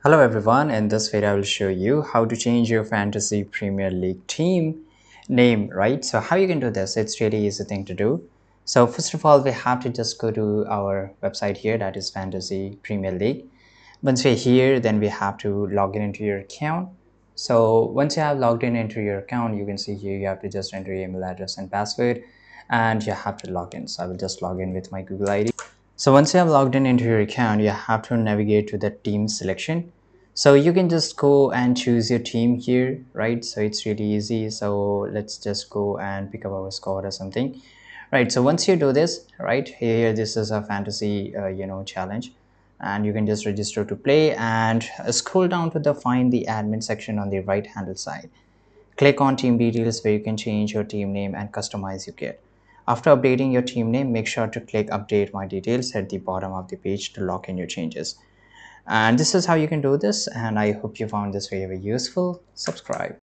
Hello everyone, in this video I will show you how to change your fantasy Premier League team name, right? So how you can do this, it's really easy thing to do. So first of all, we have to just go to our website here, that is Fantasy Premier League. Once we're here, then we have to log in into your account. So once you have logged in into your account, you can see here you have to just enter your email address and password and you have to log in. So I will just log in with my Google ID. So once you have logged in into your account, you have to navigate to the team selection. So you can just go and choose your team here, right? So it's really easy. So let's just go and pick up our squad or something, right? So once you do this, right here, this is a fantasy, challenge, and you can just register to play and scroll down to the find the admin section on the right hand side. Click on team details where you can change your team name and customize your kit. After updating your team name, make sure to click update my details at the bottom of the page to lock in your changes. And this is how you can do this, and I hope you found this very useful. Subscribe.